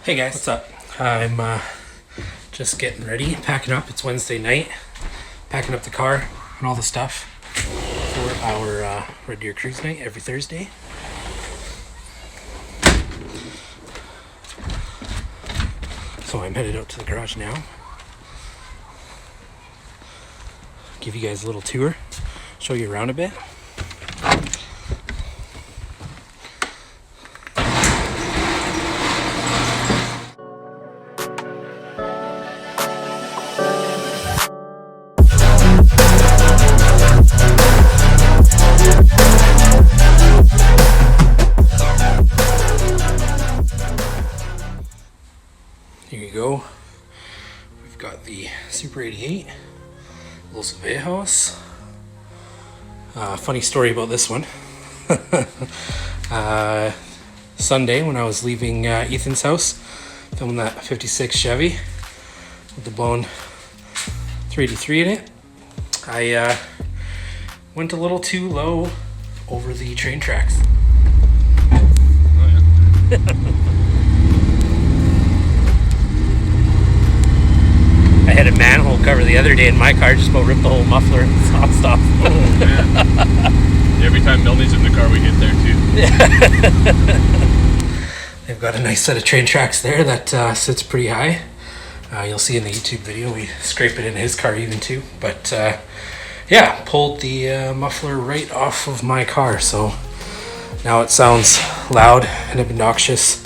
Hey guys, what's up? I'm just getting ready, packing up. It's Wednesday night, packing up the car and all the stuff for our Red Deer Cruise night every Thursday. So I'm headed out to the garage now. Give you guys a little tour, show you around a bit. Here you go. We've got the Super 88, Los Viejos. Funny story about this one. Sunday when I was leaving Ethan's house, filming that 56 Chevy with the blown 383 in it, I went a little too low over the train tracks. Oh, yeah. I had a manhole cover the other day in my car, just about ripped the whole muffler and exhaust off. Oh man. Every time Milne's in the car, we hit there too. They've got a nice set of train tracks there that sits pretty high. You'll see in the YouTube video, we scrape it in his car even too. But yeah, pulled the muffler right off of my car. So now it sounds loud and obnoxious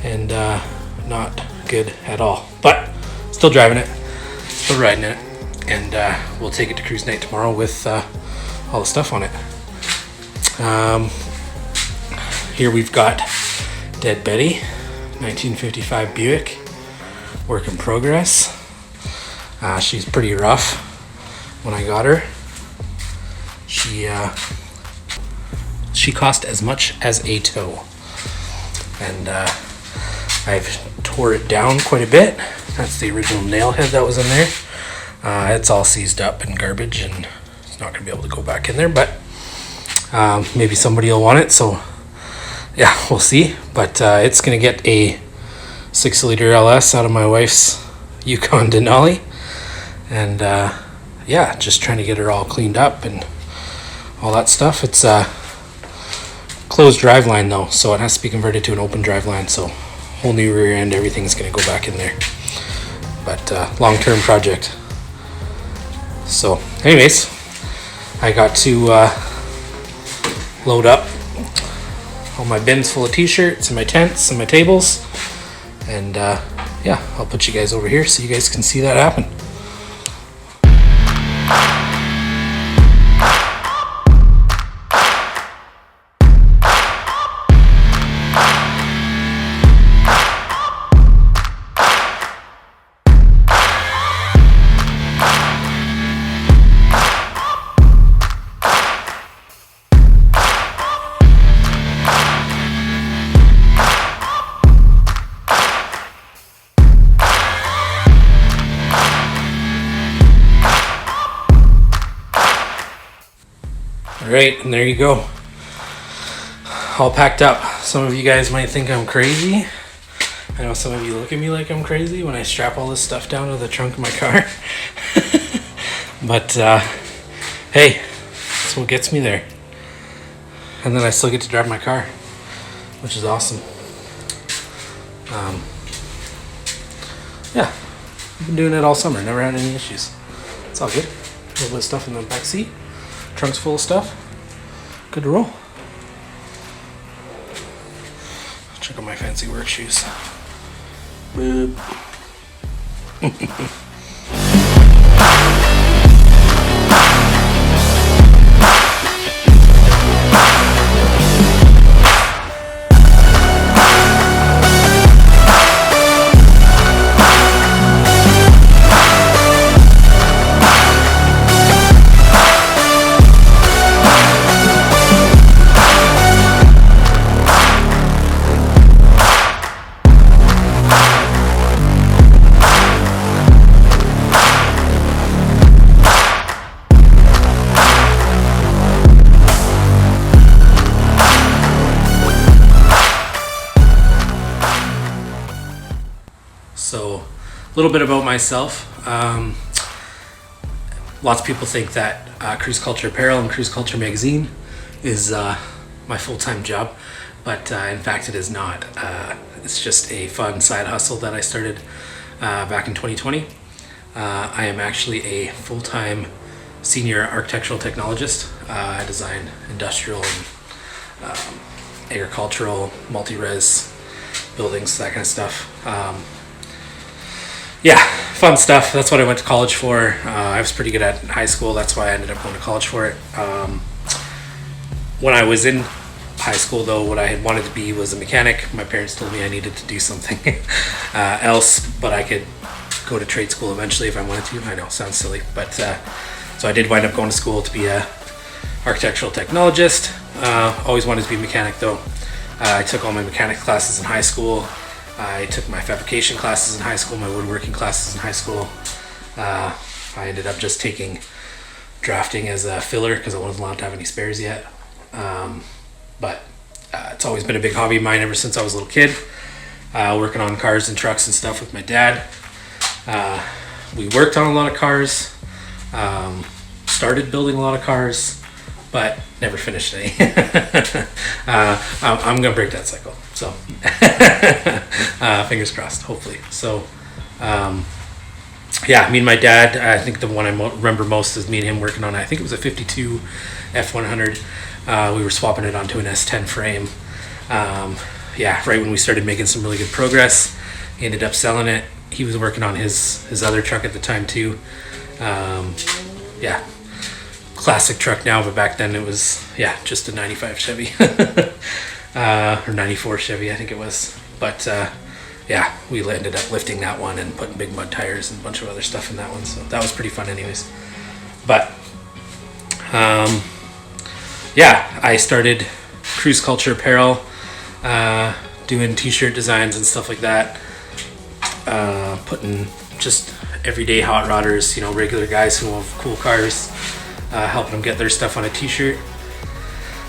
and not good at all. But still driving it. Still riding it, and we'll take it to cruise night tomorrow with all the stuff on it. Here we've got Dead Betty, 1955 Buick, work in progress. She's pretty rough. When I got her, she cost as much as a tow, and I've tore it down quite a bit. That's the original nail head that was in there. It's all seized up and garbage, and it's not going to be able to go back in there, but maybe somebody will want it, so yeah, we'll see. But it's going to get a 6-liter LS out of my wife's Yukon Denali, and yeah, just trying to get her all cleaned up and all that stuff. It's a closed drive line though, so it has to be converted to an open drive line, so whole new rear end, everything's going to go back in there. But long-term project. So anyways, I got to load up all my bins full of t-shirts and my tents and my tables, and yeah, I'll put you guys over here so you guys can see that happen. Alright, and there you go. All packed up. Some of you guys might think I'm crazy. I know some of you look at me like I'm crazy when I strap all this stuff down to the trunk of my car. But hey, that's what gets me there. And then I still get to drive my car, which is awesome. Yeah, I've been doing it all summer, never had any issues. It's all good. A little bit of stuff in the back seat. Trunk's full of stuff. Good to roll. Check out my fancy work shoes. Boop. little bit about myself. Lots of people think that Cruise Culture Apparel and Cruise Culture Magazine is my full-time job, but in fact it is not. It's just a fun side hustle that I started back in 2020. I am actually a full-time senior architectural technologist. I design industrial and agricultural, multi-res buildings, that kind of stuff. Yeah, fun stuff. That's what I went to college for. I was pretty good at high school. That's why I ended up going to college for it. When I was in high school, though, what I had wanted to be was a mechanic. My parents told me I needed to do something else, but I could go to trade school eventually if I wanted to. I know, sounds silly, but so I did wind up going to school to be a architectural technologist. Always wanted to be a mechanic, though. I took all my mechanics classes in high school. I took my fabrication classes in high school, my woodworking classes in high school. I ended up just taking drafting as a filler because I wasn't allowed to have any spares yet. But it's always been a big hobby of mine ever since I was a little kid. Working on cars and trucks and stuff with my dad. We worked on a lot of cars, started building a lot of cars, but never finished any. I'm gonna break that cycle, so fingers crossed, hopefully. So yeah, me and my dad, I think the one I remember most is me and him working on, I think it was a 52 F100. We were swapping it onto an S10 frame. Yeah, right when we started making some really good progress. He ended up selling it. He was working on his other truck at the time too. Yeah, classic truck now, but back then it was, yeah, just a 95 Chevy. Or 94 Chevy, I think it was. But yeah, we ended up lifting that one and putting big mud tires and a bunch of other stuff in that one. So that was pretty fun anyways. But yeah, I started Cruise Culture Apparel, doing t-shirt designs and stuff like that. Putting just everyday hot rodders, regular guys who have cool cars, helping them get their stuff on a t-shirt.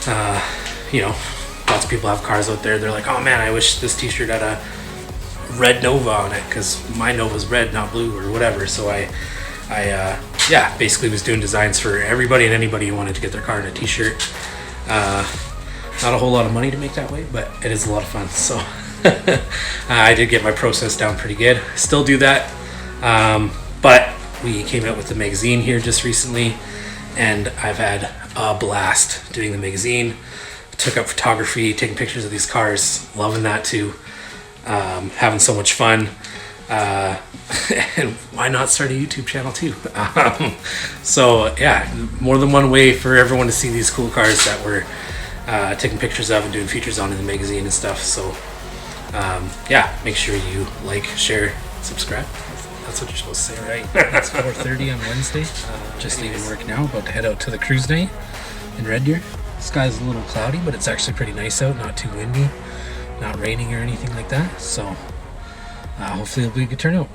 Lots of people have cars out there. They're like, oh man, I wish this t-shirt had a red Nova on it because my Nova's red, not blue or whatever. So I basically was doing designs for everybody and anybody who wanted to get their car in a t-shirt. Not a whole lot of money to make that way, but it is a lot of fun. So I did get my process down pretty good. Still do that. But we came out with the magazine here just recently, and I've had a blast doing the magazine. Took up photography, taking pictures of these cars, loving that too. Having so much fun. And why not start a YouTube channel too? So yeah, more than one way for everyone to see these cool cars that we're taking pictures of and doing features on in the magazine and stuff. So yeah, make sure you like, share, subscribe. That's what you're supposed to say, right? It's 4:30 on Wednesday. Just leaving work now, about to head out to the cruise day in Red Deer. Sky's a little cloudy, but it's actually pretty nice out, not too windy, not raining or anything like that. So hopefully it'll be a good turnout.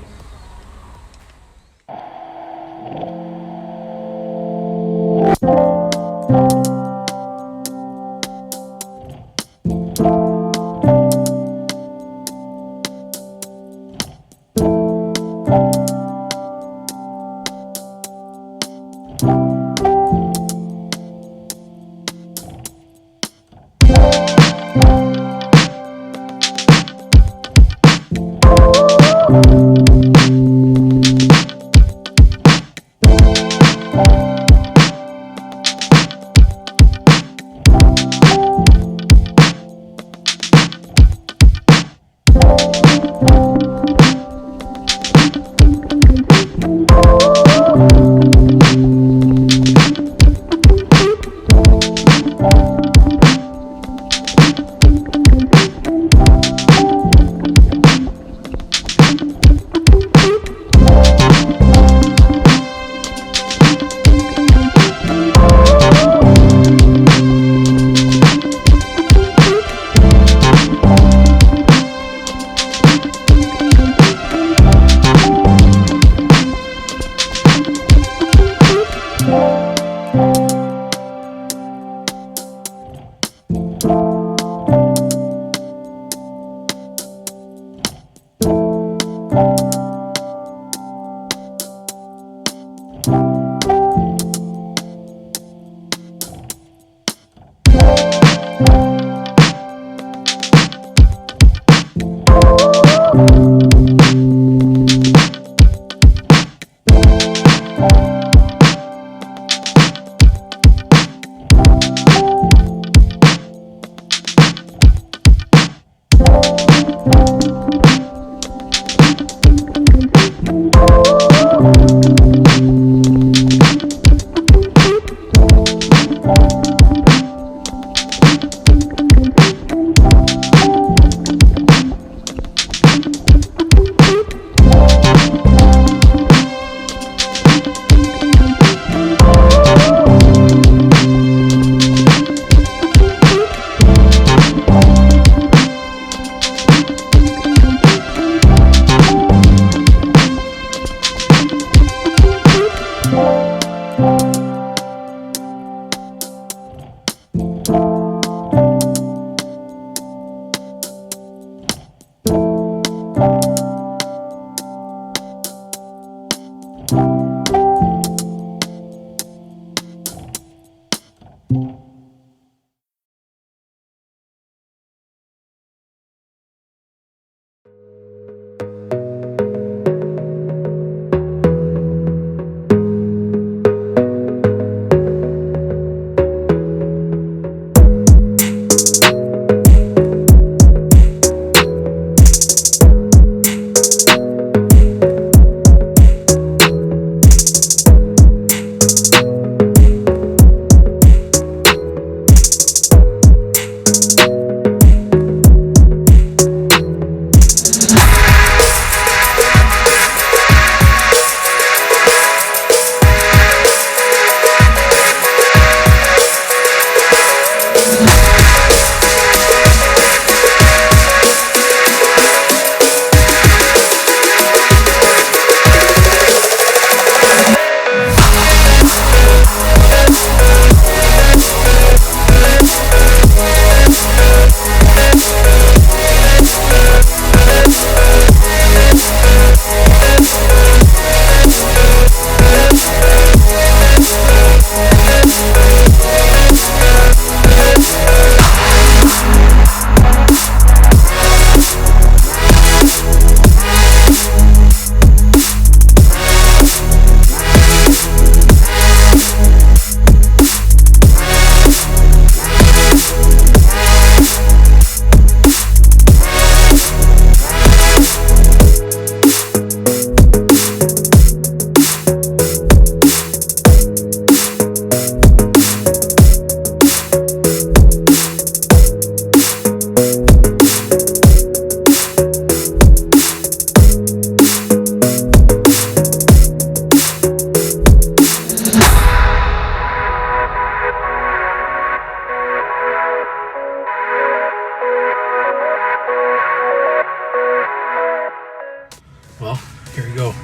Well, here we go.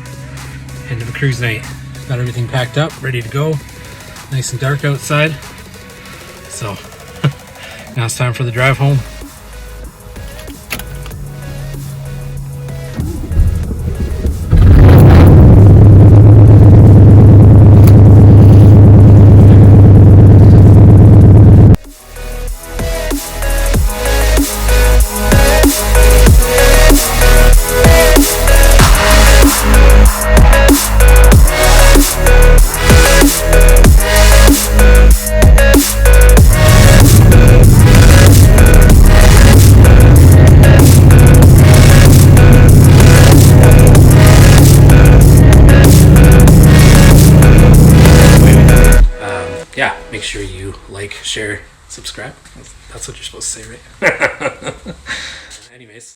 End of a cruise night. Got everything packed up, ready to go. Nice and dark outside. So now it's time for the drive home. Yeah, make sure you like, share, subscribe. That's what you're supposed to say, right? Anyways.